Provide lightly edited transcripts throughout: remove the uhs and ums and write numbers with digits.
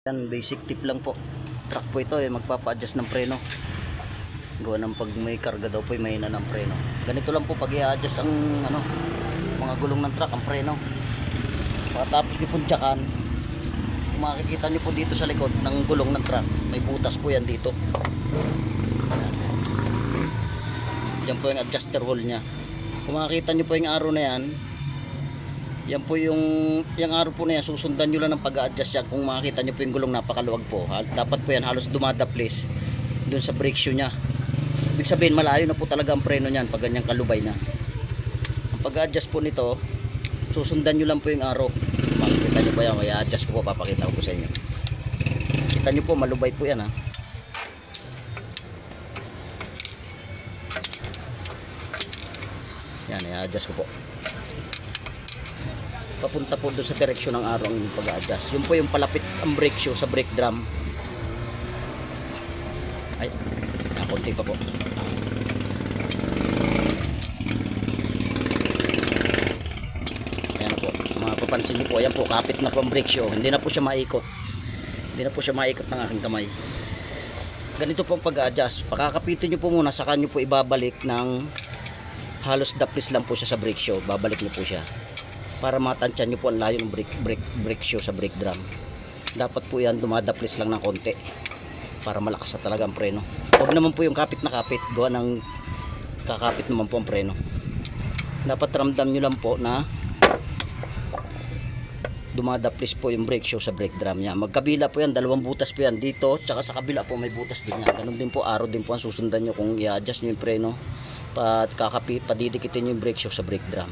Yan, basic tip lang po. Truck po ito magpapa-adjust ng preno. Gawa ng pag may karga daw po mahina ng preno. Ganito lang po pag i-adjust ang mga gulong ng truck, ang preno. Pagkatapos niyo po tsakan, kung makikita niyo po dito sa likod ng gulong ng truck, may butas po yan dito. Yan po yung adjuster hole nya. Kung makikita niyo po yung arrow na yan, yan po yung araw po na yan, susundan nyo lang ng pag-a-adjust yan. Kung makikita nyo po yung gulong napakaluwag po, dapat po yan halos dumadaplis dun sa brake shoe nya. Ibig sabihin malayo na po talaga ang preno nyan pag ganyang kalubay na. Ang pag-a-adjust po nito, susundan nyo lang po yung araw. Kung makikita nyo po yan, may a-adjust ko po, papakita ko po sa inyo. Kita nyo po, malubay po yan ha. Yan, i-adjust ko po. Papunta po doon sa direksyon ng araw ang pag-a-adjust. Yun po yung palapit ang brake shoe sa brake drum. Ay, konti pa po. Ayan po, mapapansin niyo po, ayan po, kapit na po ang brake shoe. Hindi na po siya maikot. Hindi na po siya maikot ng aking kamay. Ganito po ang pag-a-adjust. Pakakapitin niyo po muna, saka niyo po ibabalik ng halos daplis lang po siya sa brake shoe. Babalik niyo po siya para matansyan nyo po ang layo ng brake shoe sa brake drum. Dapat po yan dumadaplis lang ng konti para malakas na talaga ang preno. Huwag naman po yung kapit na kapit, gawa ng kakapit naman po ang preno. Dapat ramdam nyo lang po na dumadaplis po yung brake shoe sa brake drum nya. Magkabila po yan, dalawang butas po yan dito, tsaka sa kabila po may butas din yan. Ganun din po, arrow din po ang susundan nyo kung i-adjust nyo yung preno. Padidikitin nyo yung brake shoe sa brake drum.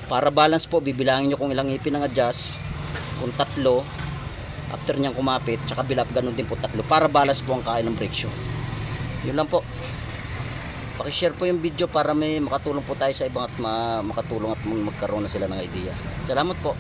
Para balance po, bibilangin nyo kung ilang ipin ang adjust. Kung tatlo, after nyang kumapit, sa kabila, ganun din po tatlo. Para balance po ang kain ng brake shoe. Yun lang po. Pakishare po yung video para may makatulong po tayo sa ibang at makatulong at magkaroon na sila ng idea. Salamat po.